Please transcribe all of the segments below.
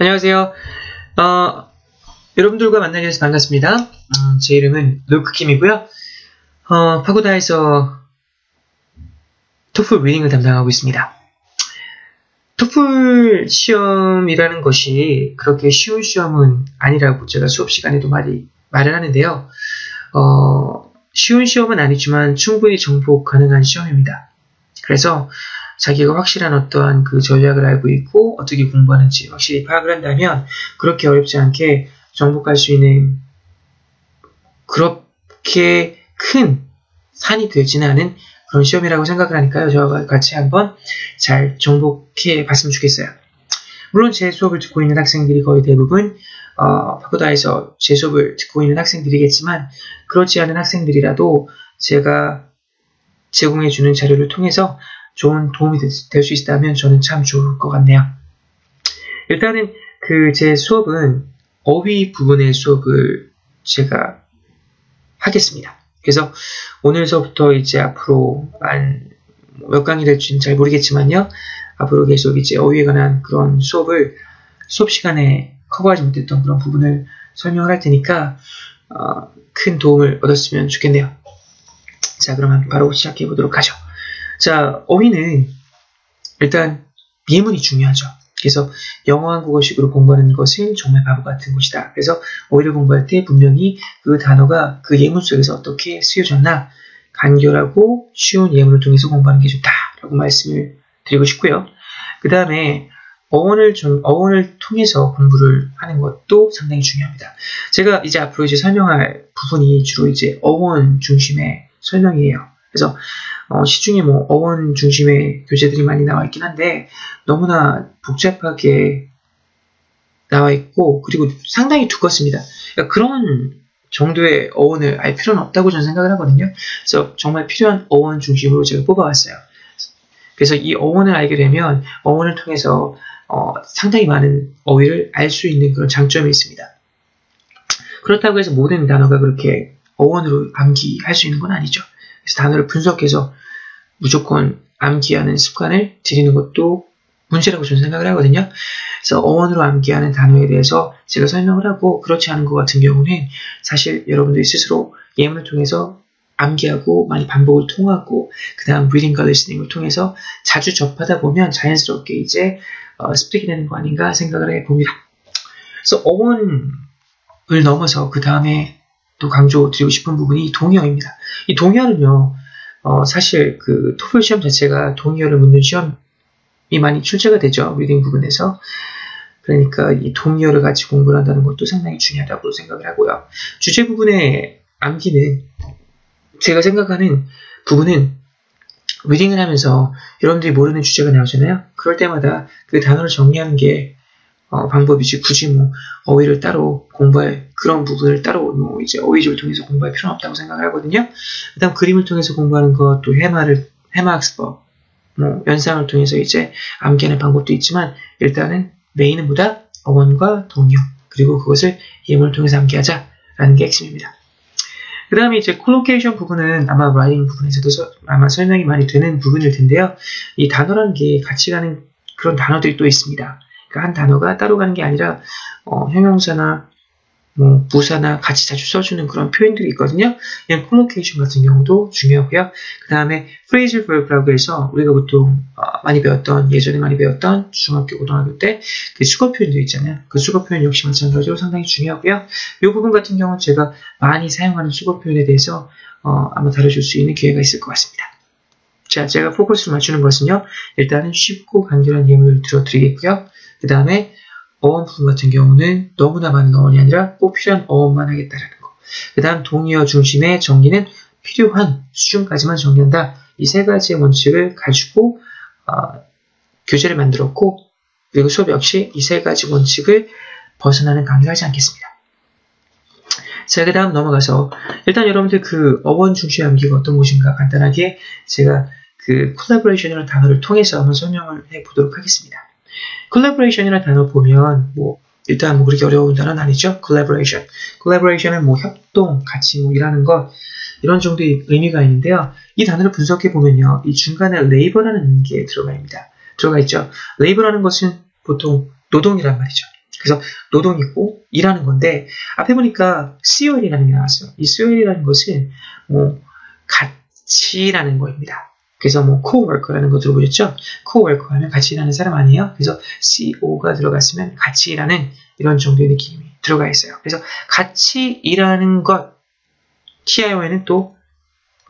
안녕하세요. 여러분들과 만나게 돼서 반갑습니다. 제 이름은 루크킴이고요. 파고다에서 토플 리딩을 담당하고 있습니다. 토플 시험이라는 것이 그렇게 쉬운 시험은 아니라고 제가 수업 시간에도 말을 하는데요. 쉬운 시험은 아니지만 충분히 정복 가능한 시험입니다. 그래서 자기가 확실한 어떠한 그 전략을 알고 있고 어떻게 공부하는지 확실히 파악을 한다면 그렇게 어렵지 않게 정복할 수 있는 그렇게 큰 산이 되지는 않은 그런 시험이라고 생각을 하니까요. 저와 같이 한번 잘 정복해 봤으면 좋겠어요. 물론 제 수업을 듣고 있는 학생들이 거의 대부분 파고다에서 제 수업을 듣고 있는 학생들이겠지만 그렇지 않은 학생들이라도 제가 제공해주는 자료를 통해서 좋은 도움이 될 수 있다면 저는 참 좋을 것 같네요. 일단은 제 수업은 어휘 부분의 수업을 제가 하겠습니다. 그래서 오늘서부터 이제 앞으로 몇 강이 될지는 잘 모르겠지만요. 앞으로 계속 이제 어휘에 관한 그런 수업을 수업 시간에 커버하지 못했던 그런 부분을 설명을 할 테니까 큰 도움을 얻었으면 좋겠네요. 자, 그러면 바로 시작해 보도록 하죠. 자, 어휘는 일단 예문이 중요하죠. 그래서 영어 한국어식으로 공부하는 것은 정말 바보 같은 것이다. 그래서 어휘를 공부할 때 분명히 그 단어가 그 예문 속에서 어떻게 쓰여졌나 간결하고 쉬운 예문을 통해서 공부하는 게 좋다라고 말씀을 드리고 싶고요. 그 다음에 어원을 통해서 공부를 하는 것도 상당히 중요합니다. 제가 이제 앞으로 설명할 부분이 주로 이제 어원 중심의 설명이에요. 그래서 시중에 어원 중심의 교재들이 많이 나와 있긴 한데 너무나 복잡하게 나와 있고 그리고 상당히 두껍습니다. 그러니까 그런 정도의 어원을 알 필요는 없다고 저는 생각을 하거든요. 그래서 정말 필요한 어원 중심으로 제가 뽑아왔어요. 그래서 이 어원을 알게 되면 어원을 통해서 상당히 많은 어휘를 알 수 있는 그런 장점이 있습니다. 그렇다고 해서 모든 단어가 그렇게 어원으로 암기할 수 있는 건 아니죠. 그래서 단어를 분석해서 무조건 암기하는 습관을 들이는 것도 문제라고 저는 생각을 하거든요. 그래서 어원으로 암기하는 단어에 대해서 제가 설명을 하고 그렇지 않은 것 같은 경우는 사실 여러분들이 스스로 예문을 통해서 암기하고 많이 반복을 통하고 그 다음 리딩과 리스닝을 통해서 자주 접하다 보면 자연스럽게 이제 습득이 되는 거 아닌가 생각을 해봅니다. 그래서 어원을 넘어서 그 다음에 또 강조드리고 싶은 부분이 동의어입니다. 이 동의어는요, 사실 토플 시험 자체가 동의어를 묻는 시험이 많이 출제가 되죠. 리딩 부분에서. 그러니까 이 동의어를 같이 공부를 한다는 것도 상당히 중요하다고 생각을 하고요. 주제 부분의 암기는 제가 생각하는 부분은 리딩을 하면서 여러분들이 모르는 주제가 나오잖아요. 그럴 때마다 그 단어를 정리하는 게 방법이지 굳이 어휘를 따로 공부할 그런 부분을 따로 이제 어휘집을 통해서 공부할 필요는 없다고 생각을 하거든요. 그다음 그림을 통해서 공부하는 것, 또 해마학습법, 연상을 통해서 이제 암기하는 방법도 있지만 일단은 메인은 뭐다? 어원과 동의어 그리고 그것을 예문을 통해서 암기하자라는 게 핵심입니다. 그 다음에 이제 콜로케이션 부분은 아마 라이팅 부분에서도 아마 설명이 많이 되는 부분일 텐데요. 이 단어라는 게 같이 가는 그런 단어들이 또 있습니다. 그러니까 한 단어가 따로 가는 게 아니라 형용사나 부사나 같이 자주 써주는 그런 표현들이 있거든요. 이런 콜로케이션 같은 경우도 중요하고요. 그 다음에 phrasal verb라고 해서 우리가 보통 예전에 많이 배웠던 중학교, 고등학교 때 그 수거 표현들 있잖아요. 그 수거 표현 역시 마찬가지로 상당히 중요하고요. 이 부분 같은 경우는 제가 많이 사용하는 수거 표현에 대해서 아마 다뤄줄 수 있는 기회가 있을 것 같습니다. 자, 제가 포커스를 맞추는 것은요. 일단은 쉽고 간결한 예문을 들어드리겠고요. 그 다음에 어원 부분 같은 경우는 너무나 많은 어원이 아니라 꼭 필요한 어원만 하겠다라는 거. 그 다음 동의어 중심의 정리는 필요한 수준까지만 정리한다. 이 세 가지의 원칙을 가지고 교재를 만들었고 그리고 수업 역시 이 세 가지 원칙을 벗어나는 강의를 하지 않겠습니다. 자, 그 다음 넘어가서 일단 여러분들 어원 중심 암기가 어떤 것인가 간단하게 제가 collaboration이라는 단어를 통해서 한번 설명을 해보도록 하겠습니다. collaboration이라는 단어 보면 일단 그렇게 어려운 단어는 아니죠. collaboration은 협동, 같이 일하는 것 이런 정도의 의미가 있는데요. 이 단어를 분석해 보면요, 이 중간에 labor라는 게 들어가 있죠. labor라는 것은 보통 노동이란 말이죠. 그래서 노동이고 일하는 건데 앞에 보니까 COL이라는 게 나왔어요. 이 COL이라는 것은 뭐 같이라는 거입니다. 그래서 뭐 coworker라는 거 들어보셨죠? coworker 하면 같이 일하는 사람 아니에요? 그래서 CO가 들어갔으면 같이 일하는 이런 정도의 느낌이 들어가 있어요. 그래서 같이 일하는 것 TIO에는 또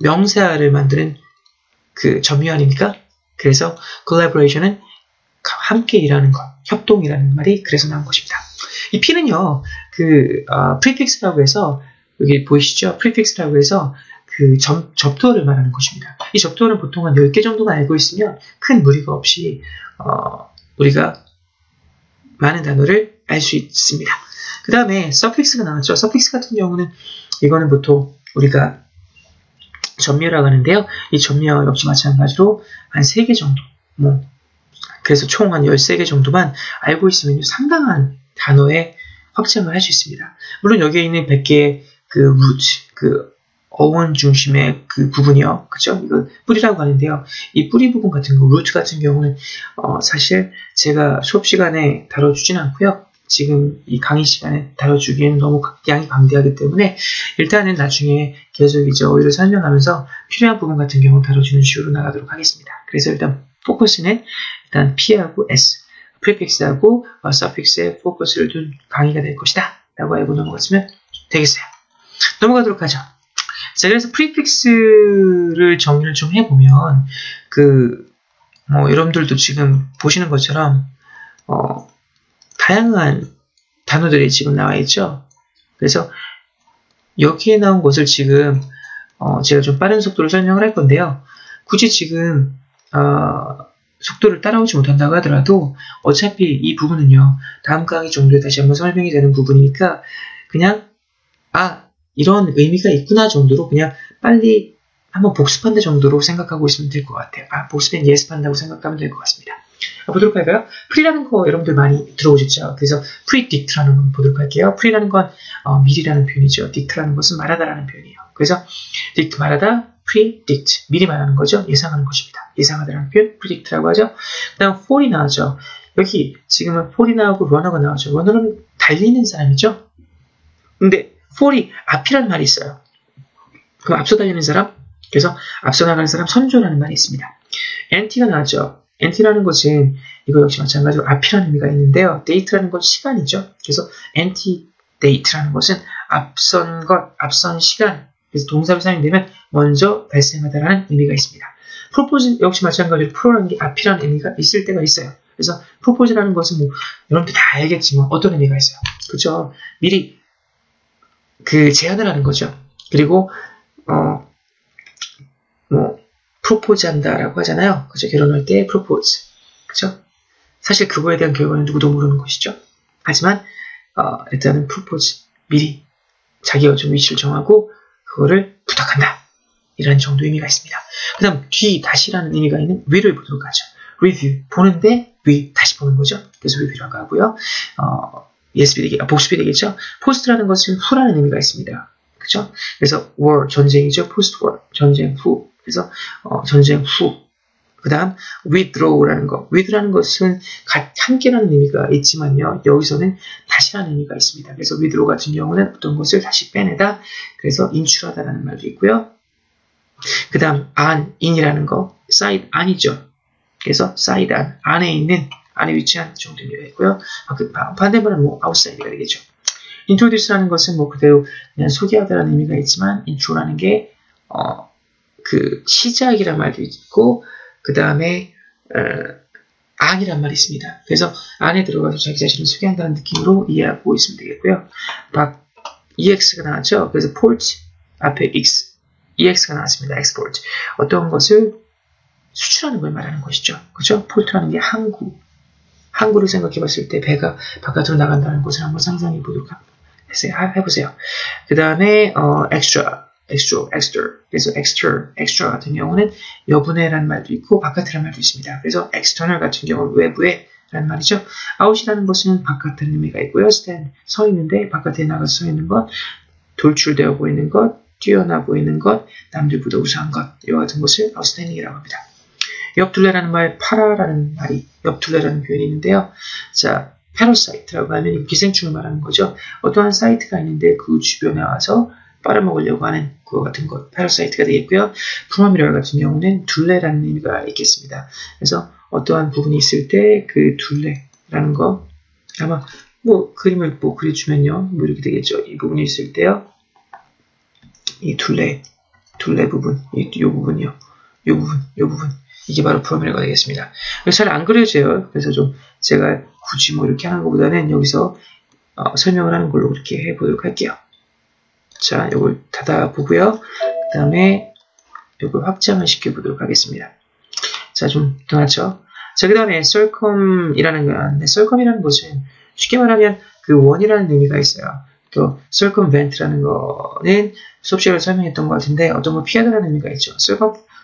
명사를 만드는 그 점유 아닙니까? 그래서 collaboration은 함께 일하는 것, 협동이라는 말이 그래서 나온 것입니다. 이 P는요, prefix라고 해서 여기 보이시죠? prefix라고 해서 그 접두어를 말하는 것입니다. 이 접두어는 보통 한 10개 정도만 알고 있으면 큰 무리가 없이 우리가 많은 단어를 알 수 있습니다. 그 다음에 suffix가 나왔죠. suffix 같은 경우는 이거는 보통 우리가 전묘라고 하는데요. 이 전묘 역시 마찬가지로 한 3개 정도, 그래서 총 한 13개 정도만 알고 있으면 상당한 단어의 확장을 할 수 있습니다. 물론 여기에 있는 100개의 그 root, 어원 중심의 그 부분이요. 그죠? 이거 뿌리라고 하는데요. 이 뿌리 부분 같은 거, 루트 같은 경우는, 사실 제가 수업 시간에 다뤄주지는 않고요. 지금 이 강의 시간에 다뤄주기에는 너무 양이 방대하기 때문에 일단은 나중에 계속 이제 어휘를 설명하면서 필요한 부분 같은 경우 다뤄주는 식으로 나가도록 하겠습니다. 그래서 일단 포커스는 일단 P하고 S, 프리픽스하고 서픽스에 포커스를 둔 강의가 될 것이다. 라고 알고 넘어갔으면 되겠어요. 넘어가도록 하죠. 자, 그래서 프리픽스를 정리를 좀 해보면, 여러분들도 지금 보시는 것처럼, 다양한 단어들이 지금 나와 있죠. 그래서 여기에 나온 것을 지금, 제가 좀 빠른 속도로 설명을 할 건데요. 굳이 지금, 속도를 따라오지 못한다고 하더라도, 어차피 이 부분은요, 다음 강의 정도에 다시 한번 설명이 되는 부분이니까, 그냥, 이런 의미가 있구나 정도로 그냥 빨리 한번 복습한다 정도로 생각하고 있으면 될 것 같아요. 복습엔 예습한다고 생각하면 될 것 같습니다. 보도록 할까요? pre라는 거 여러분들 많이 들어보셨죠? 그래서 predict라는 거 보도록 할게요. pre라는 건 미리라는 표현이죠. dict라는 것은 말하다라는 표현이에요. 그래서 dict 말하다, predict 미리 말하는 거죠. 예상하는 것입니다. 예상하다라는 표현 predict라고 하죠. 그 다음 fall이 나오죠. 여기 지금은 fall이 나오고 runner가 나오죠. runner는 달리는 사람이죠. 근데 fall이 앞이라는 말이 있어요. 그럼 앞서 달리는 사람, 그래서 앞서 나가는 사람 선조라는 말이 있습니다. ante가 나왔죠. ante라는 것은 이거 역시 마찬가지로 앞이라는 의미가 있는데요. date라는 건 시간이죠. 그래서 antedate라는 것은 앞선 것, 앞선 시간. 그래서 동사로 사용되면 먼저 발생하다라는 의미가 있습니다. propose 역시 마찬가지로 pro라는 게 앞이라는 의미가 있을 때가 있어요. 그래서 propose라는 것은 여러분들 다 알겠지만 어떤 의미가 있어요. 그렇죠? 미리 제안을 하는 거죠. 그리고, 프로포즈 한다라고 하잖아요. 그죠? 결혼할 때 프로포즈. 그죠? 사실 그거에 대한 결과는 누구도 모르는 것이죠. 하지만, 일단은 프로포즈. 미리 자기가 좀 위치를 정하고, 그거를 부탁한다. 이런 정도 의미가 있습니다. 그 다음, 다시라는 의미가 있는 위를 보도록 하죠. review. 보는데, 다시 보는 거죠. 그래서 review라고 하고요. 복습이 되겠죠. post라는 것은 후라는 의미가 있습니다. 그죠? 그래서 war, 전쟁이죠. post war, 전쟁 후. 그래서 전쟁 후. 그 다음 withdraw라는 것. with라는 것은 함께라는 의미가 있지만요. 여기서는 다시라는 의미가 있습니다. 그래서 withdraw 같은 경우는 어떤 것을 다시 빼내다. 그래서 인출하다라는 말도 있고요. 그 다음 in이라는 거. side an이죠. 그래서 side 안에 있는 안에 위치한 정도 의미가 있고요. 반대말은 outside가 되겠죠. introduce라는 것은 그대로 그냥 소개하다라는 의미가 있지만, intro라는 게, 시작이란 말도 있고, 그 다음에, 안이란 말이 있습니다. 그래서 안에 들어가서 자기 자신을 소개한다는 느낌으로 이해하고 있으면 되겠고요. EX가 나왔죠. 그래서 port 앞에 EX가 나왔습니다. export. 어떤 것을 수출하는 걸 말하는 것이죠. 그죠? port라는 게 항구를 생각해 봤을 때 배가 바깥으로 나간다는 것을 한번 상상해 보도록 해보세요. 그 다음에, extra. 그래서 extra 같은 경우는 여분의라는 말도 있고, 바깥이라는 말도 있습니다. 그래서 external 같은 경우는 외부에 라는 말이죠. out이라는 것은 바깥이라는 의미가 있고요. stand, 서 있는데, 바깥에 나가서 서 있는 것, 돌출되어 보이는 것, 뛰어나 보이는 것, 남들보다 우수한 것, 이와 같은 것을 outstanding이라고 합니다. 옆둘레라는 말, 파라라는 말이 옆둘레라는 표현이 있는데요. 자, 패러사이트라고 하면 이거 기생충을 말하는 거죠. 어떠한 사이트가 있는데 그 주변에 와서 빨아먹으려고 하는 그거 같은 것, 패러사이트가 되겠고요. 프로미럴 같은 경우는 둘레라는 의미가 있겠습니다. 그래서 어떠한 부분이 있을 때 그 둘레라는 거 아마 뭐 그림을 뭐 그려주면요, 뭐 이렇게 되겠죠. 이 부분이 있을 때요, 이 둘레 부분, 이 부분이요, 이 부분 이게 바로 프로미럴가 되겠습니다. 잘 안 그려져요. 그래서 좀 제가 굳이 뭐 이렇게 하는 것보다는 여기서 설명을 하는 걸로 그렇게 해보도록 할게요. 자, 이걸 닫아보고요. 그 다음에 이걸 확장을 시켜보도록 하겠습니다. 자, 좀 더 낫죠? 자, 그 다음에 circum이라는 거 나왔는데, circum이라는 것은 쉽게 말하면 그 원이라는 의미가 있어요. 또 circumvent라는 거는 수업 시간에 설명했던 것 같은데 어떤 걸 피하다라는 의미가 있죠.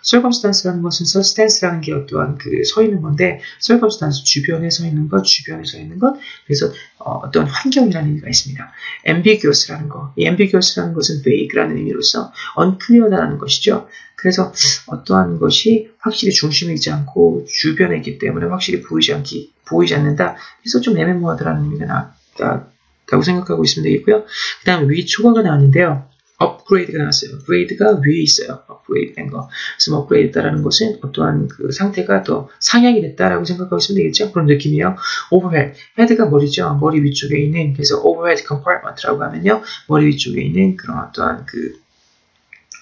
circumstance라는 것은 substance라는 게 어떠한 그 서 있는 건데, circumstance 주변에 서 있는 것, 주변에 서 있는 것. 그래서 어떤 환경이라는 의미가 있습니다. ambiguous라는 거, 이 ambiguous라는 것은 vague라는 의미로서 unclear다라는 것이죠. 그래서 어떠한 것이 확실히 중심에 있지 않고 주변에 있기 때문에 확실히 보이지 않는다. 그래서 좀 애매모호하다라는 의미가 나다고 생각하고 있으면 되겠고요. 그 다음에 위 초과가 나왔는데요. 업그레이드가 나왔어요. 업그레이드가 위에 있어요. 업그레이드 된 거. 그래서 업그레이드 됐다라는 것은 어떠한 그 상태가 더 상향이 됐다라고 생각하고 있으면 되겠죠. 그런 느낌이에요. overhead. 헤드가 머리죠. 머리 위쪽에 있는, 그래서 overhead compartment라고 하면요, 머리 위쪽에 있는 그런 어떠한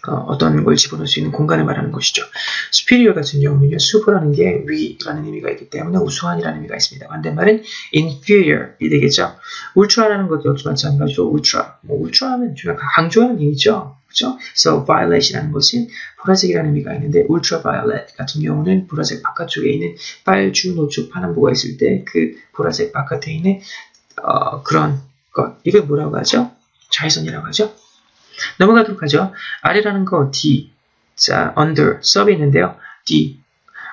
어떤 걸 집어넣을 수 있는 공간을 말하는 것이죠. superior 같은 경우는요, super라는 게 위라는 의미가 있기 때문에 우수한이라는 의미가 있습니다. 반대말은 inferior이 되겠죠. ultra라는 것도 역시 마찬가지로 ultra. ultra 하면 좀 약간 강조하는 의미죠. 그죠? 그래서 violet이라는 것은 보라색이라는 의미가 있는데, ultraviolet 같은 경우는 보라색 바깥쪽에 있는 빨주, 노초, 파란보가 있을 때 그 보라색 바깥에 있는 그런 것. 이걸 뭐라고 하죠? 자외선이라고 하죠. 넘어가도록 하죠. 아래라는 거 D. 자, under, sub이 있는데요. D.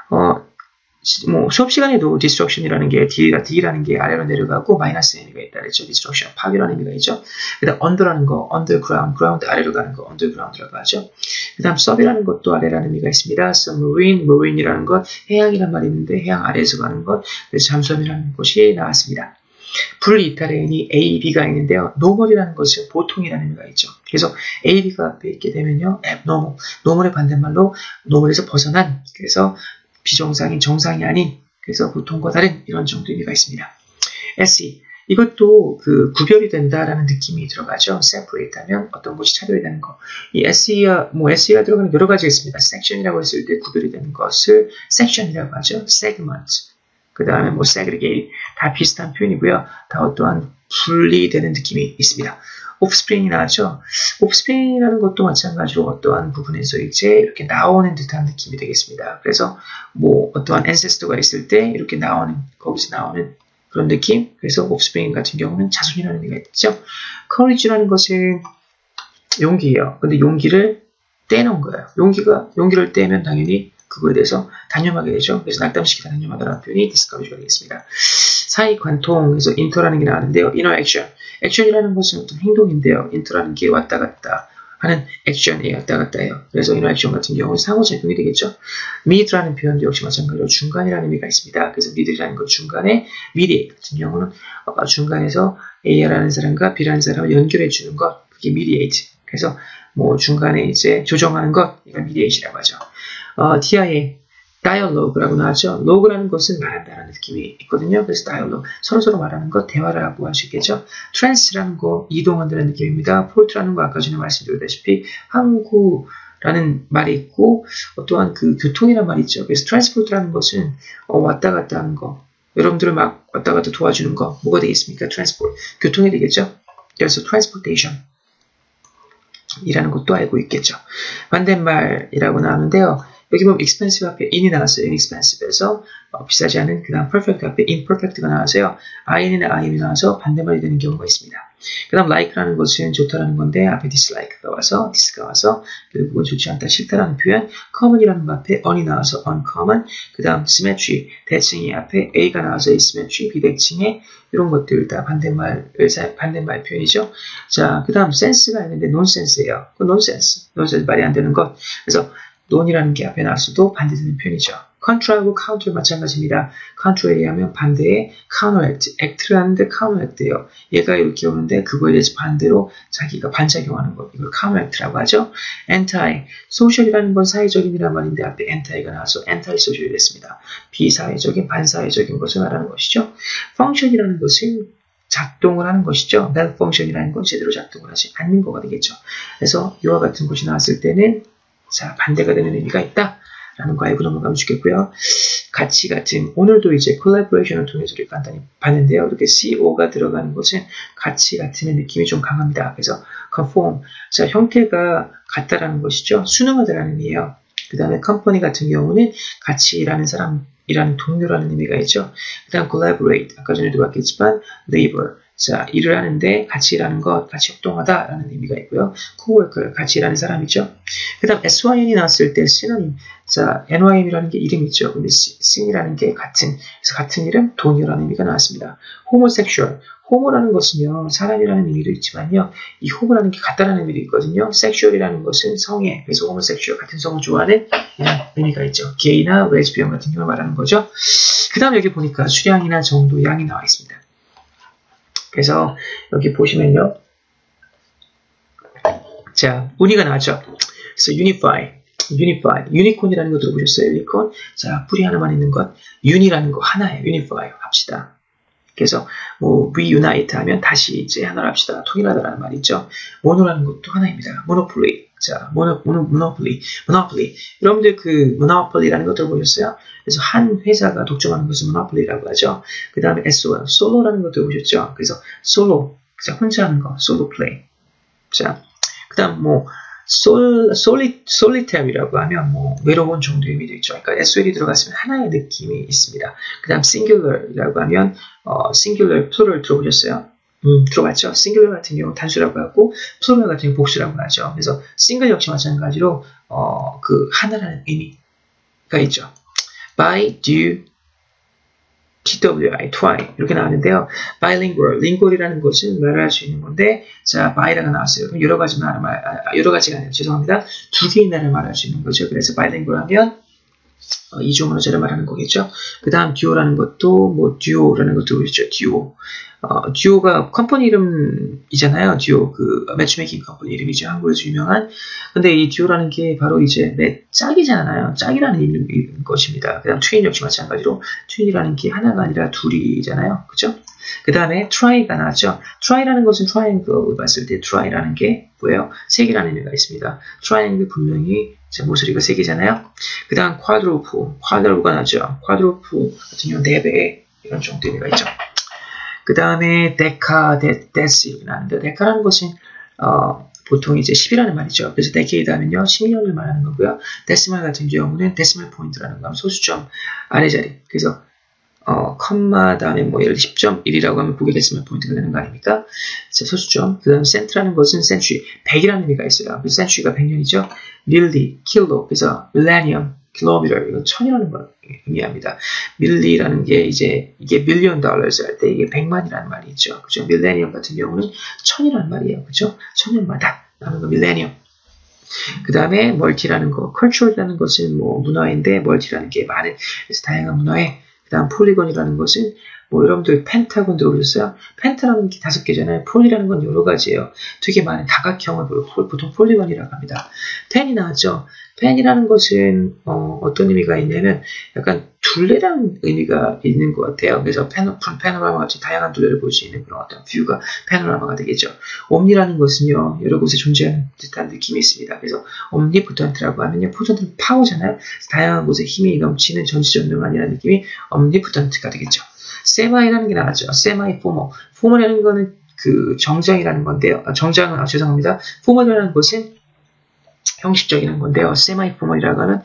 뭐 수업 시간에도 destruction이라는 게 D라는 게 아래로 내려가고 마이너스 의미가 있다 그랬죠. destruction, 파괴라는 의미가 있죠. 그다음 under라는 거, underground, ground 아래로 가는 거 underground라고 하죠. 그다음 sub이라는 것도 아래라는 의미가 있습니다. submarine, marine이라는 것 해양이란 말이 있는데 해양 아래에서 가는 것, 그래서 잠수함이라는 것이 나왔습니다. 분리이탈에는 A, B가 있는데요. normal이라는 것은 보통이라는 의미가 있죠. 그래서 A, B가 앞에 있게 되면요, abnormal, normal의 반대말로 normal에서 벗어난, 그래서 비정상인, 정상이 아닌, 그래서 보통과 다른 이런 정도 의미가 있습니다. SE, 이것도 그 구별이 된다라는 느낌이 들어가죠. separate 하면 어떤 것이 차별이 되는 거. 이 SE가 들어가는 여러 가지가 있습니다. section이라고 했을 때 구별이 되는 것을 section이라고 하죠. segment. 그 다음에 뭐 segregate, 다 비슷한 표현이고요. 다 어떠한 분리되는 느낌이 있습니다. offspring이 나왔죠. offspring이라는 것도 마찬가지로 어떠한 부분에서 이제 이렇게 나오는 듯한 느낌이 되겠습니다. 그래서 뭐 어떠한 ancestor가 있을 때 이렇게 거기서 나오는 그런 느낌. 그래서 offspring 같은 경우는 자손이라는 의미가 있죠. courage라는 것은 용기예요. 근데 용기를 떼놓은 거예요. 용기를 떼면 당연히 그거에 대해서 단념하게 되죠. 그래서 낙담시키다 단념하다라는 표현이 discourage가 되겠습니다. 사이 관통에서 inter라는 게 나왔는데요. inner action. action이라는 것은 어떤 행동인데요. inter라는 게 왔다 갔다 하는 action이 왔다 갔다 해요. 그래서 inner action 같은 경우는 상호작용이 되겠죠. mid라는 표현도 역시 마찬가지로 중간이라는 의미가 있습니다. 그래서 mid이라는 건 중간에, mediate 같은 경우는 중간에서 A라는 사람과 B라는 사람을 연결해 주는 것, 그게 mediate. 그래서 뭐 중간에 이제 조정하는 것, 이걸 mediate이라고 하죠. TIA, dialogue라고 나왔죠. logu라는 것은 말한다라는 느낌이 있거든요. 그래서 dialogue, 서로서로 말하는 것, 대화라고 할 수 있겠죠. trance라는 거, 이동한다는 느낌입니다. port라는 거, 아까 전에 말씀드렸다시피 항구라는 말이 있고, 또한 그 교통이라는 말이 있죠. 그래서 transport라는 것은 왔다 갔다 하는 거, 여러분들을 막 왔다 갔다 도와주는 거, 뭐가 되겠습니까? transport, 교통이 되겠죠. 그래서 transportation 이라는 것도 알고 있겠죠. 반대말이라고 나오는데요. 여기 보면 expensive 앞에 in이 나왔어요. inexpensive에서 비싸지 않은, 그 다음 perfect 앞에 imperfect가 나와서요. in이나 im이 나와서 반대말이 되는 경우가 있습니다. 그 다음 like라는 것은 좋다라는 건데 앞에 dislike가 와서 결국은 좋지 않다, 싫다라는 표현. common이라는 것 앞에 un이 나와서 uncommon. 그 다음 symmetry, 대칭이 앞에 a가 나와서 asymmetry, 비대칭의 이런 것들 다 반대말 표현이죠. 자, 그 다음 sense가 있는데 nonsense예요. 그 nonsense 말이 안 되는 것. 그래서 논이라는 게 앞에 나왔어도 반대되는 표현이죠. contra하고 counter 마찬가지입니다. counter에 의하면 반대의 counteract, act를 하는데 counteract예요. 얘가 이렇게 오는데 그거에 대해서 반대로 자기가 반작용하는 것, 이걸 counteract라고 하죠. anti, social이라는 건 사회적인이란 말인데 앞에 anti가 나와서 anti-social이 됐습니다. 비사회적인, 반사회적인 것을 말하는 것이죠. function이라는 것은 작동을 하는 것이죠. malfunction이라는 건 제대로 작동을 하지 않는 거가 되겠죠. 그래서 이와 같은 것이 나왔을 때는 자, 반대가 되는 의미가 있다. 라는 거 알고 넘어가면 좋겠고요. 가치 같은, 오늘도 이제 collaboration을 통해서 우리 간단히 봤는데요. 이렇게 CO가 들어가는 것은 가치 같은 느낌이 좀 강합니다. 그래서 conform, 자, 형태가 같다라는 것이죠. 순응하다라는 의미예요. 그 다음에 company 같은 경우는 같이 일하는 사람이라는 동료라는 의미가 있죠. 그 다음 collaborate, 아까 전에도 봤겠지만 labor, 자, 일을 하는데 같이 일하는 것, 같이 협동하다라는 의미가 있고요. coworker, 같이 일하는 사람이죠. 그 다음 syn이 나왔을 때 synonym, 자, nym이라는 게 이름이죠. 근데 syn이라는 게 같은, 그래서 같은 이름, 동료라는 의미가 나왔습니다. homosexual, homo라는 것은요, 사람이라는 의미도 있지만요, 이 homo라는 게 같다라는 의미도 있거든요. sexual이라는 것은 성애, 그래서 homosexual, 같은 성을 좋아하는 이런 의미가 있죠. 게이나 레즈비언 같은 경우를 말하는 거죠. 그 다음 여기 보니까 수량이나 정도, 양이 나와 있습니다. 그래서 여기 보시면요. 자, 운이가 나왔죠. 그래서 unify, 유니콘이라는 거 들어보셨어요? 유니콘. 자, 뿌리 하나만 있는 것. un이라는 거 하나예요. unify 합시다. 그래서 뭐 reunite 하면 다시 이제 하나로 합시다. 통일하다라는 말이 있죠. mono라는 것도 하나입니다. monopoly. 자, monopoly. 여러분들 그 monopoly라는 거 들어보셨어요? 그래서 한 회사가 독점하는 것을 monopoly라고 하죠. 그 다음에 SOL, solo라는 거 들어보셨죠? 그래서 solo, 자, 혼자 하는 거, solo play. 자, 그 다음 뭐 solitary라고 하면 뭐 외로운 정도의 의미도 있죠. 그러니까 SOL이 들어갔으면 하나의 느낌이 있습니다. 그 다음 singular이라고 하면 singular, plural 들어보셨어요? 들어봤죠? singular 같은 경우 단수라고 하고 plural 같은 경우 복수라고 하죠. 그래서 single 역시 마찬가지로 그 하나라는 의미가 있죠. by, do, TWI, twi 이렇게 나왔는데요. bilingual, lingual이라는 것은 말을 할 수 있는 건데, 자, by라가 나왔어요. 그럼 여러 가지가 아니라 죄송합니다. 두 개의 나라를 말할 수 있는 거죠. 그래서 bilingual 하면 이중 언어자를 말하는 거겠죠. 그 다음 듀오라는 것도 뭐 듀오라는 것도 보이죠. 듀오가 컴퍼니 이름이잖아요. 듀오 그 매치메이킹 컴퍼니 이름이죠. 한국에서 유명한. 근데 이 듀오라는 게 바로 이제 짝이잖아요. 짝이라는 이름인 것입니다. 그 다음 트윈 역시 마찬가지로 트윈이라는 게 하나가 아니라 둘이잖아요. 그죠? 그 다음에 try가 나왔죠. try라는 것은 triangle 봤을 때 try라는 게 뭐예요? 세 개라는 의미가 있습니다. triangle 분명히 모서리가 세 개잖아요. 그 다음 quadruple, 가 나죠. quadruple 같은 경우는 4배 이런 정도 의미가 있죠. 그 다음에 데카, 데시 나는데 데카라는 것은 보통 이제 10이라는 말이죠. 그래서 decade 하면요 10년을 말하는 거고요. 데시멀 같은 경우는 데시멀 포인트라는 거 하면 소수점 아래 자리. 그래서 컴마 다음에 뭐 예를 들어 10.1이라고 하면 그게 데시멀 포인트가 되는 거 아닙니까? 소수점. 그 다음 센트라는 것은 센츄리, 100이라는 의미가 있어요. 그래서 센츄리가 100년이죠. 밀리, 킬로, 그래서 밀레니엄, 킬로미터, 이건 1000이라는 걸 의미합니다. 밀리라는 게 이제 이게 밀리언 달러스 할 때 이게 100만이라는 말이 있죠. 그죠? 밀레니엄 같은 경우는 1000이라는 말이에요. 그죠? 1000년마다 라는 거 밀레니엄. 그 다음에 멀티라는 거, 컬처라는 것은 뭐 문화인데 멀티라는 게 많은, 그래서 다양한 문화에. 그 다음 폴리곤이라는 것은 뭐 여러분들 펜타곤 들어보셨어요? 펜타라는 게 5개잖아요. 폴이라는 건 여러 가지예요. 되게 많은 다각형을 보통 폴리곤이라고 합니다. 펜이 나왔죠? 펜이라는 것은 어떤 의미가 있냐면 약간 둘레라는 의미가 있는 것 같아요. 그래서 패노라마 같이 다양한 둘레를 볼 수 있는 그런 어떤 뷰가 패노라마가 되겠죠. 옴니라는 것은요 여러 곳에 존재하는 듯한 느낌이 있습니다. 그래서 옴니포턴트라고 하면요, 포턴트는 파워잖아요. 다양한 곳에 힘이 넘치는 전지전능한이라는 느낌이 옴니포턴트가 되겠죠. 세마이라는 게 나왔죠. 세마이 포머. 포머라는 거는 그 정장이라는 건데요. 정장은 죄송합니다. 포머라는 것은 형식적이라는 건데요. 세마이 포멀이라고 하면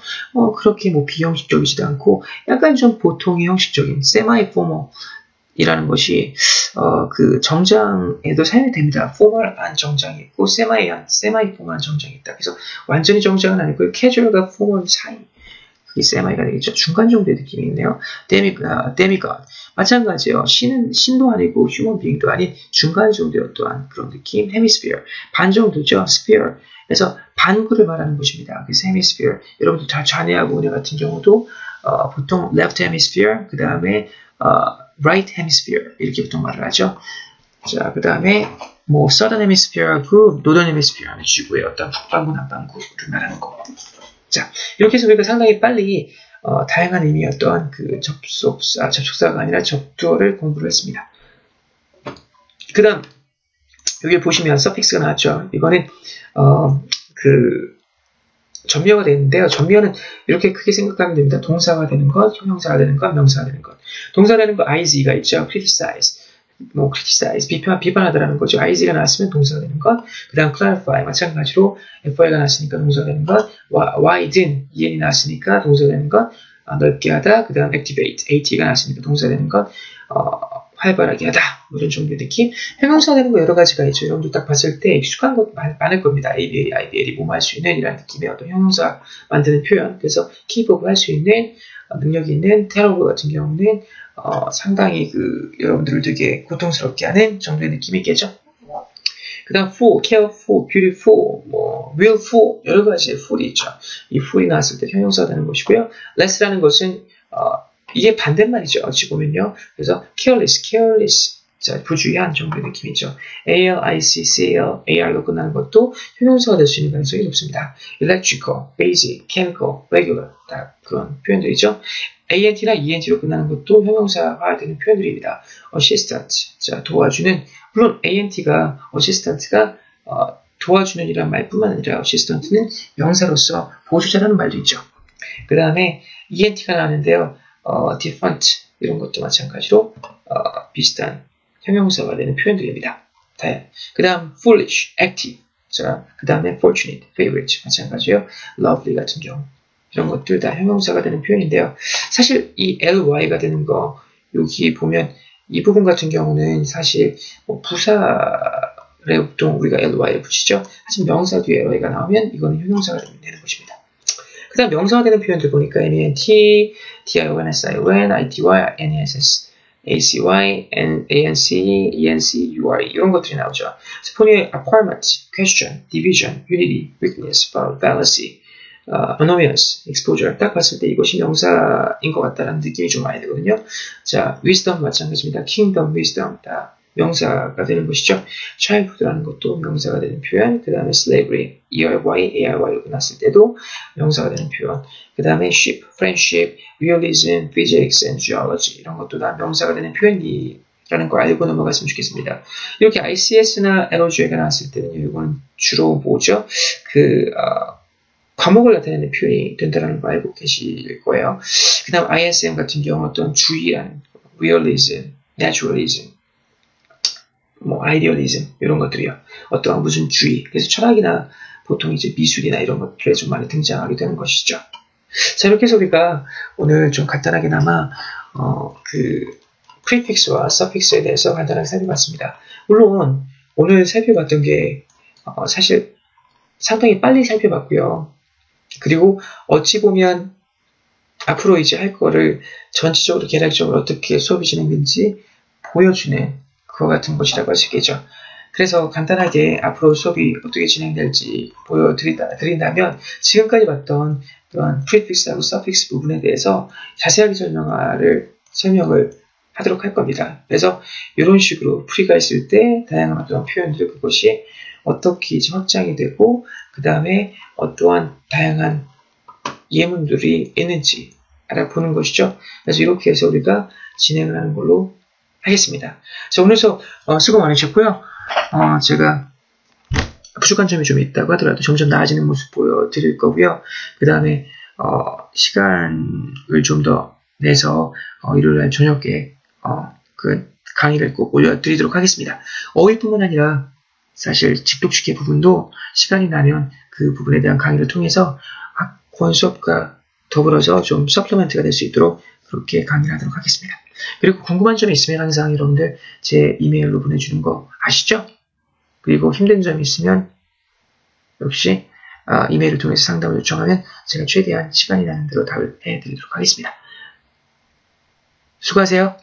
그렇게 뭐 비형식적이지도 않고 약간 좀 보통의 형식적인 세마이 포멀이라는 것이 그 정장에도 사용이 됩니다. 포멀한 정장이 있고 세마이 포멀한 정장이 있다. 그래서 완전히 정장은 아니고 캐주얼과 포멀 사이. 그게 세마이가 되겠죠. 중간 정도의 느낌이 있네요. 데미갓. 마찬가지예요. 신도 아니고 휴먼 비잉도 아닌 중간 정도의 어떠한 그런 느낌. 헤미스피어. 반 정도죠. 스피어. 그래서 반구를 말하는 것입니다. 그래서 헤미스피어. 여러분들 다 좌뇌하고 우뇌 같은 경우도 보통 left hemisphere, 그 다음에 right hemisphere 이렇게 보통 말을 하죠. 자, 그 다음에 뭐 southern hemisphere하고 northern hemisphere는 지구의 어떤 북반구, 남반구를 말하는 거. 자, 이렇게 해서 우리가 상당히 빨리 다양한 의미였던 그 접속사가 아니라 접두어를 공부를 했습니다. 그 다음 여기 보시면 suffix가 나왔죠. 이거는 전미어가 되는데요. 전미어는 이렇게 크게 생각하면 됩니다. 동사가 되는 것, 형용사가 되는 것, 명사가 되는 것. 동사가 되는 거 is가 있죠. criticize, criticize, 비판하다라는 거죠. is가 나왔으면 동사가 되는 것. 그 다음 clarify, 마찬가지로 fy가 나왔으니까 동사가 되는 것. widen, en이 나왔으니까 동사가 되는 것. 넓게 하다. 그 다음 activate, at가 나왔으니까 동사가 되는 것. 활발하게 하다. 이런 정도의 느낌. 형용사가 되는 거 여러 가지가 있죠. 여러분들 딱 봤을 때 익숙한 것 많을 겁니다. ABA, IBL이 뭐뭐 할 수 있는 이런 느낌의 어떤 형용사 만드는 표현. 그래서 keep 할 수 있는 능력이 있는 terrible 같은 경우는 상당히 여러분들을 되게 고통스럽게 하는 정도의 느낌이 있겠죠. 그 다음 full, careful, beautiful, willful 여러 가지의 full이 있죠. 이 full이 나왔을 때 형용사가 되는 것이고요. less라는 것은 이게 반대말이죠. 어찌 보면요. 그래서 careless, 자, 부주의한 정도의 느낌이죠. ALICCL, AR로 끝나는 것도 형용사가 될 수 있는 가능성이 높습니다. electrical, basic, chemical, regular 다 그런 표현들이죠. ANT나 ENT로 끝나는 것도 형용사가 되는 표현들입니다. assistant, 자, 도와주는, 물론 ANT가 assistant가 도와주는 이란 말뿐만 아니라 assistant는 명사로서 보조자라는 말도 있죠. 그 다음에 ENT가 나왔는데요. different 이런 것도 마찬가지로 비슷한 형용사가 되는 표현들입니다. 그 다음 foolish, active, 자, 그 다음에 fortunate, favorite 마찬가지요. lovely 같은 경우 이런 것들 다 형용사가 되는 표현인데요. 사실 이 ly가 되는 거 여기 보면 이 부분 같은 경우는 사실 부사에 보통 우리가 ly를 붙이죠. 하지만 명사 뒤에 ly가 나오면 이거는 형용사가 되는 것입니다. 그 다음 명사가 되는 표현들 보니까 MENT, DION, ITY, NESS, ACY, ANC, ENC, URE 이런 것들이 나오죠. 스폰의 apartment, question, division, unity, weakness, fallacy, annoyance, exposure 딱 봤을 때 이것이 명사인 것 같다는 느낌이 좀 많이 들거든요. 자, wisdom 마찬가지입니다. kingdom, wisdom 다 명사가 되는 것이죠. childhood라는 것도 명사가 되는 표현. 그 다음에 slavery, ARY로 끝났을 때도 명사가 되는 표현. 그 다음에 ship, friendship, realism, physics, and geology 이런 것도 다 명사가 되는 표현이라는 거 알고 넘어갔으면 좋겠습니다. 이렇게 ICS나 LOG가 나왔을 때는요, 이거는 주로 뭐죠? 과목을 나타내는 표현이 된다는 거 알고 계실 거예요. 그 다음 ISM 같은 경우 어떤 주의라는 realism, naturalism, 아이디얼리즘 이런 것들이요. 어떠한 무슨 주의. 그래서 철학이나 보통 이제 미술이나 이런 것들에 좀 많이 등장하게 되는 것이죠. 자, 이렇게 해서 우리가 오늘 좀 간단하게나마 prefix와 suffix에 대해서 간단하게 살펴봤습니다. 물론 오늘 살펴봤던 게 사실 상당히 빨리 살펴봤고요. 그리고 어찌 보면 앞으로 이제 할 거를 전체적으로 계략적으로 어떻게 수업이 진행되는지 보여주는 그와 같은 것이라고 할 수 있겠죠. 그래서 간단하게 앞으로 수업이 어떻게 진행될지 보여드린다면 지금까지 봤던 그런 prefix하고 suffix 부분에 대해서 자세하게 설명을 하도록 할 겁니다. 그래서 이런 식으로 프리가 있을 때 다양한 어떤 표현들 그것이 어떻게 이제 확장이 되고 그 다음에 어떠한 다양한 예문들이 있는지 알아보는 것이죠. 그래서 이렇게 해서 우리가 진행을 하는 걸로 하겠습니다. 자, 오늘 수업 수고 많으셨고요. 제가 부족한 점이 좀 있다고 하더라도 점점 나아지는 모습 보여드릴 거고요. 그 다음에 시간을 좀 더 내서 일요일날 저녁에 그 강의를 꼭 올려드리도록 하겠습니다. 어휘뿐만 아니라 사실 직독치기 부분도 시간이 나면 그 부분에 대한 강의를 통해서 학원 수업과 더불어서 좀 서플리먼트가 될 수 있도록 그렇게 강의를 하도록 하겠습니다. 그리고 궁금한 점이 있으면 항상 여러분들 제 이메일로 보내주는 거 아시죠? 그리고 힘든 점이 있으면 역시 이메일을 통해서 상담을 요청하면 제가 최대한 시간이 나는 대로 답을 해드리도록 하겠습니다. 수고하세요.